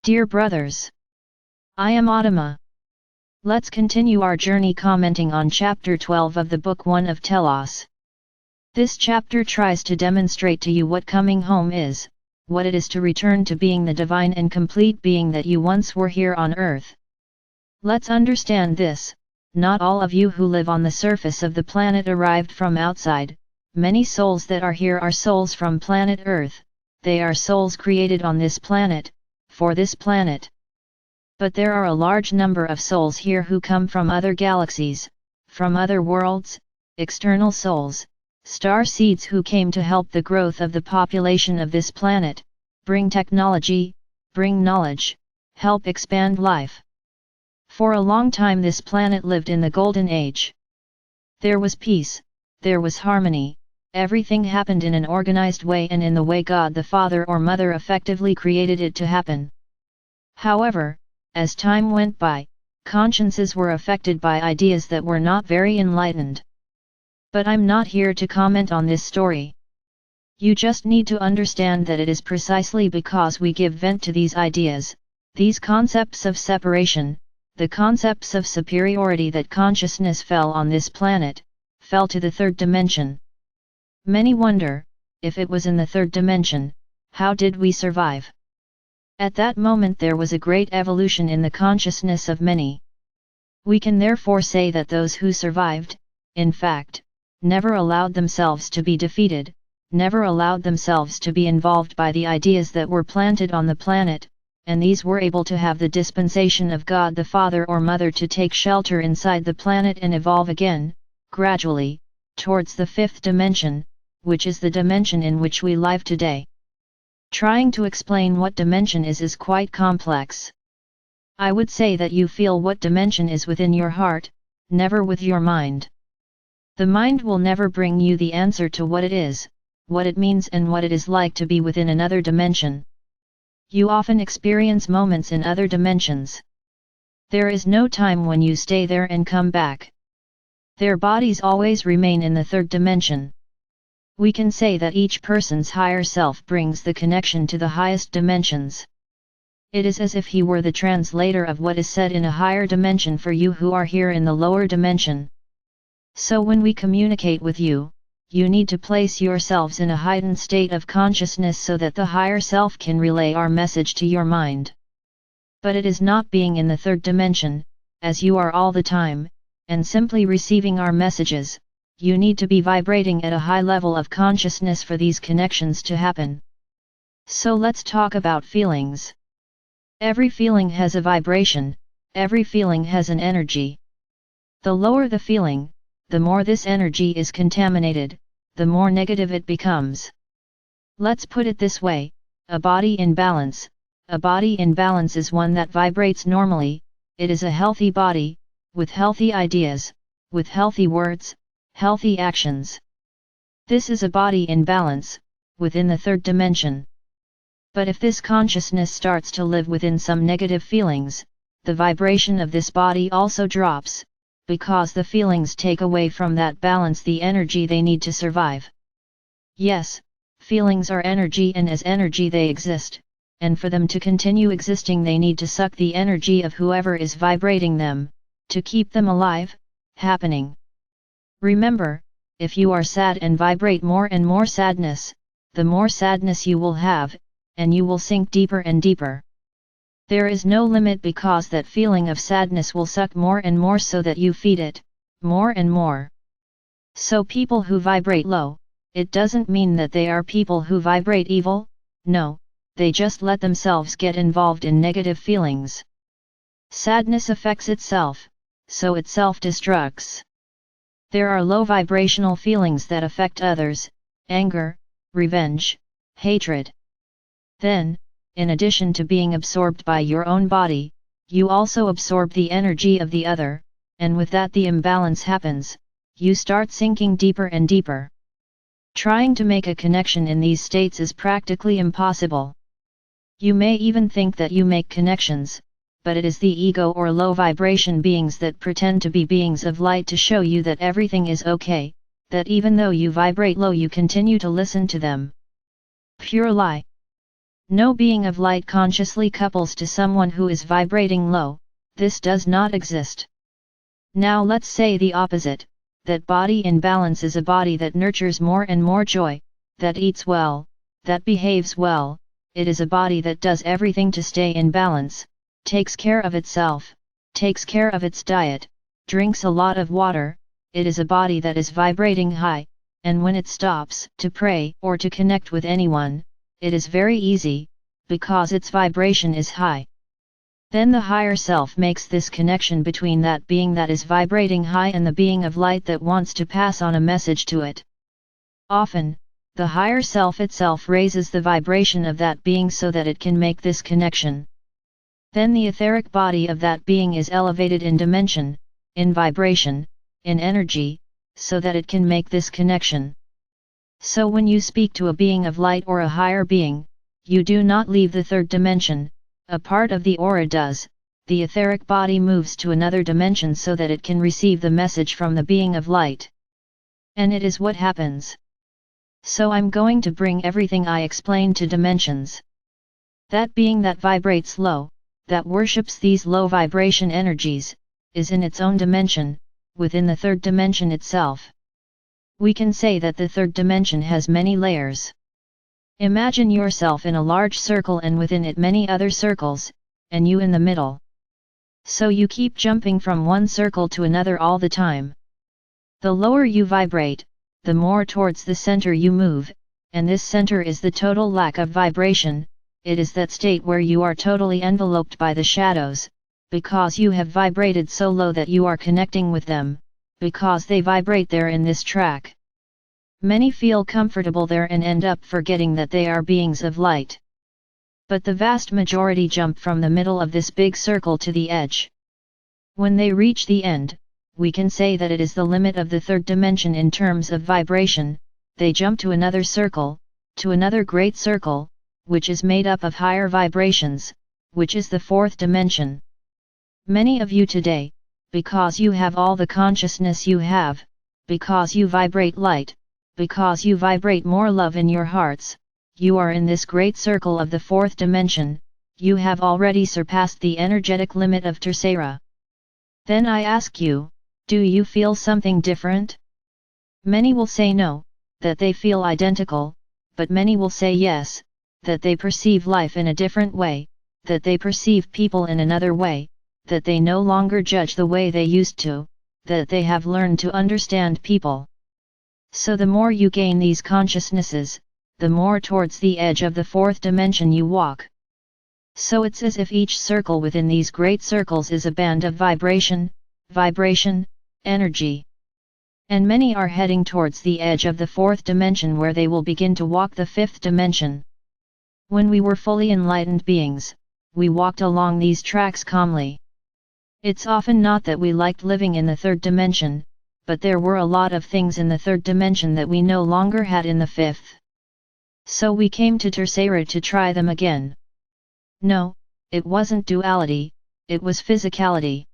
Dear brothers, I am Adama. Let's continue our journey commenting on chapter 12 of the book 1 of Telos. This chapter tries to demonstrate to you what coming home is, what it is to return to being the divine and complete being that you once were here on earth. Let's understand this: not all of you who live on the surface of the planet arrived from outside. Many souls that are here are souls from planet Earth. They are souls created on this planet, for this planet. But there are a large number of souls here who come from other galaxies, from other worlds, external souls, star seeds who came to help the growth of the population of this planet, bring technology, bring knowledge, help expand life. For a long time this planet lived in the Golden Age. There was peace, there was harmony, everything happened in an organized way and in the way God the Father or Mother effectively created it to happen. However, as time went by, consciences were affected by ideas that were not very enlightened. But I'm not here to comment on this story. You just need to understand that it is precisely because we give vent to these ideas, these concepts of separation, the concepts of superiority, that consciousness fell on this planet, fell to the third dimension. Many wonder, if it was in the third dimension, how did we survive? At that moment there was a great evolution in the consciousness of many. We can therefore say that those who survived, in fact, never allowed themselves to be defeated, never allowed themselves to be involved by the ideas that were planted on the planet, and these were able to have the dispensation of God the Father or Mother to take shelter inside the planet and evolve again, gradually, towards the fifth dimension, which is the dimension in which we live today. Trying to explain what dimension is quite complex. I would say that you feel what dimension is within your heart, never with your mind. The mind will never bring you the answer to what it is, what it means and what it is like to be within another dimension. You often experience moments in other dimensions. There is no time when you stay there and come back. Their bodies always remain in the third dimension. We can say that each person's higher self brings the connection to the highest dimensions. It is as if he were the translator of what is said in a higher dimension for you who are here in the lower dimension. So when we communicate with you, you need to place yourselves in a heightened state of consciousness so that the higher self can relay our message to your mind. But it is not being in the third dimension, as you are all the time, and simply receiving our messages. You need to be vibrating at a high level of consciousness for these connections to happen. So let's talk about feelings. Every feeling has a vibration, every feeling has an energy. The lower the feeling, the more this energy is contaminated, the more negative it becomes. Let's put it this way: a body in balance. A body in balance is one that vibrates normally. It is a healthy body, with healthy ideas, with healthy words, healthy actions. This is a body in balance, within the third dimension. But if this consciousness starts to live within some negative feelings, the vibration of this body also drops, because the feelings take away from that balance the energy they need to survive. Yes, feelings are energy, and as energy they exist, and for them to continue existing they need to suck the energy of whoever is vibrating them, to keep them alive, happening. Remember, if you are sad and vibrate more and more sadness, the more sadness you will have, and you will sink deeper and deeper. There is no limit because that feeling of sadness will suck more and more so that you feed it, more and more. So people who vibrate low, it doesn't mean that they are people who vibrate evil, no, they just let themselves get involved in negative feelings. Sadness affects itself, so it self-destructs. There are low vibrational feelings that affect others: anger, revenge, hatred. Then, in addition to being absorbed by your own body, you also absorb the energy of the other, and with that the imbalance happens. You start sinking deeper and deeper. Trying to make a connection in these states is practically impossible. You may even think that you make connections, but it is the ego or low vibration beings that pretend to be beings of light to show you that everything is okay, that even though you vibrate low you continue to listen to them. Pure lie. No being of light consciously couples to someone who is vibrating low, this does not exist. Now let's say the opposite, that body in balance is a body that nurtures more and more joy, that eats well, that behaves well, it is a body that does everything to stay in balance, takes care of itself, takes care of its diet, drinks a lot of water, it is a body that is vibrating high, and when it stops to pray or to connect with anyone, it is very easy, because its vibration is high. Then the higher self makes this connection between that being that is vibrating high and the being of light that wants to pass on a message to it. Often, the higher self itself raises the vibration of that being so that it can make this connection. Then the etheric body of that being is elevated in dimension, in vibration, in energy, so that it can make this connection. So when you speak to a being of light or a higher being, you do not leave the third dimension, a part of the aura does, the etheric body moves to another dimension so that it can receive the message from the being of light. And it is what happens. So I'm going to bring everything I explained to dimensions. That being that vibrates low, that worships these low vibration energies, is in its own dimension, within the third dimension itself. We can say that the third dimension has many layers. Imagine yourself in a large circle and within it many other circles, and you in the middle. So you keep jumping from one circle to another all the time. The lower you vibrate, the more towards the center you move, and this center is the total lack of vibration, it is that state where you are totally enveloped by the shadows, because you have vibrated so low that you are connecting with them, because they vibrate there in this track. Many feel comfortable there and end up forgetting that they are beings of light. But the vast majority jump from the middle of this big circle to the edge. When they reach the end, we can say that it is the limit of the third dimension in terms of vibration, they jump to another circle, to another great circle, which is made up of higher vibrations, which is the fourth dimension. Many of you today, because you have all the consciousness you have, because you vibrate light, because you vibrate more love in your hearts, you are in this great circle of the fourth dimension, you have already surpassed the energetic limit of Tercera. Then I ask you, do you feel something different? Many will say no, that they feel identical, but many will say yes, that they perceive life in a different way, that they perceive people in another way, that they no longer judge the way they used to, that they have learned to understand people. So the more you gain these consciousnesses, the more towards the edge of the fourth dimension you walk. So it's as if each circle within these great circles is a band of vibration, energy. And many are heading towards the edge of the fourth dimension where they will begin to walk the fifth dimension. When we were fully enlightened beings, we walked along these tracks calmly. It's often not that we liked living in the third dimension, but there were a lot of things in the third dimension that we no longer had in the fifth. So we came to Tercera to try them again. No, it wasn't duality, it was physicality.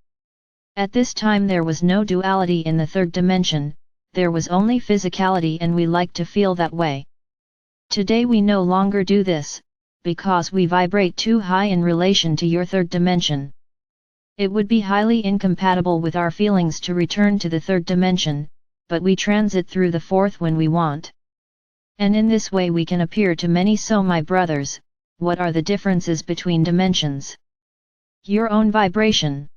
At this time there was no duality in the third dimension, there was only physicality and we liked to feel that way. Today we no longer do this, because we vibrate too high in relation to your third dimension. It would be highly incompatible with our feelings to return to the third dimension, but we transit through the fourth when we want. And in this way we can appear to many. So my brothers, what are the differences between dimensions? Your own vibration.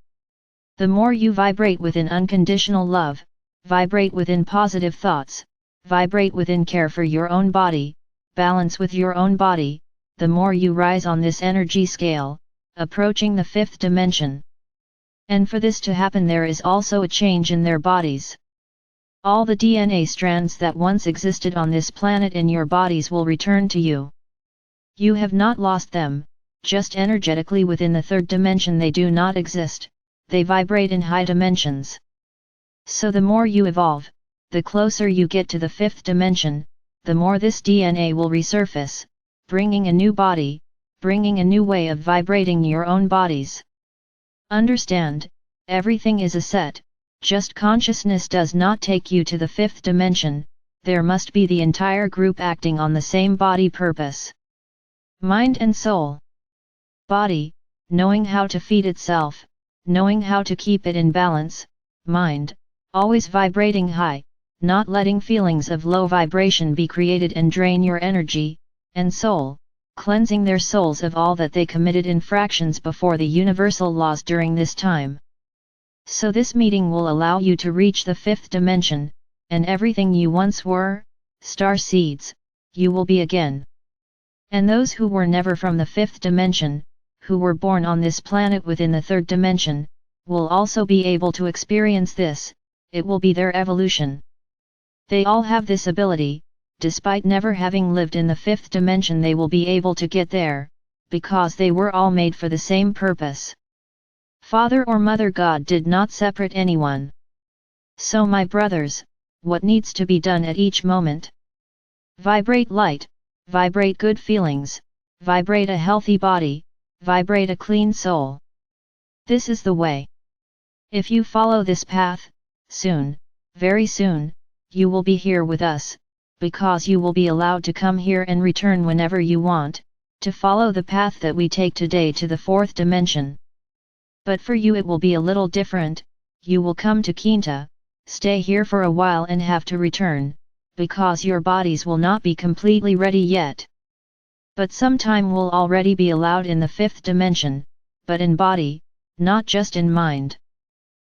The more you vibrate within unconditional love, vibrate within positive thoughts, vibrate within care for your own body, balance with your own body, the more you rise on this energy scale, approaching the fifth dimension. And for this to happen there is also a change in their bodies. All the DNA strands that once existed on this planet in your bodies will return to you. You have not lost them, just energetically within the third dimension they do not exist, they vibrate in high dimensions. So the more you evolve, the closer you get to the fifth dimension, the more this DNA will resurface, bringing a new body, bringing a new way of vibrating your own bodies. Understand, everything is a set, just consciousness does not take you to the fifth dimension, there must be the entire group acting on the same body purpose. Mind and soul. Body, knowing how to feed itself, knowing how to keep it in balance. Mind, always vibrating high, not letting feelings of low vibration be created and drain your energy. And soul, cleansing their souls of all that they committed infractions before the universal laws during this time. So this meeting will allow you to reach the fifth dimension, and everything you once were, star seeds, you will be again. And those who were never from the fifth dimension, who were born on this planet within the third dimension, will also be able to experience this. It will be their evolution. They all have this ability. Despite never having lived in the fifth dimension, they will be able to get there, because they were all made for the same purpose. Father or Mother God did not separate anyone. So my brothers, what needs to be done at each moment? Vibrate light, vibrate good feelings, vibrate a healthy body, vibrate a clean soul. This is the way. If you follow this path, soon, very soon, you will be here with us, because you will be allowed to come here and return whenever you want, to follow the path that we take today to the fourth dimension. But for you it will be a little different. You will come to Quinta, stay here for a while and have to return, because your bodies will not be completely ready yet. But sometime will already be allowed in the fifth dimension, but in body, not just in mind.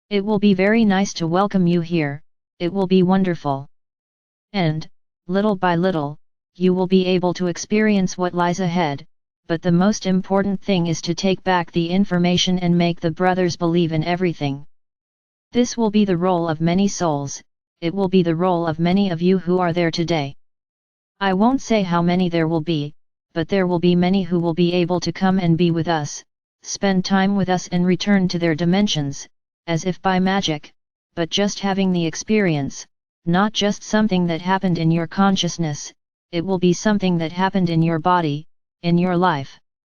It will be very nice to welcome you here, it will be wonderful. And, little by little, you will be able to experience what lies ahead, but the most important thing is to take back the information and make the brothers believe in everything. This will be the role of many souls, it will be the role of many of you who are there today. I won't say how many there will be, but there will be many who will be able to come and be with us, spend time with us and return to their dimensions, as if by magic, but just having the experience, not just something that happened in your consciousness, it will be something that happened in your body, in your life.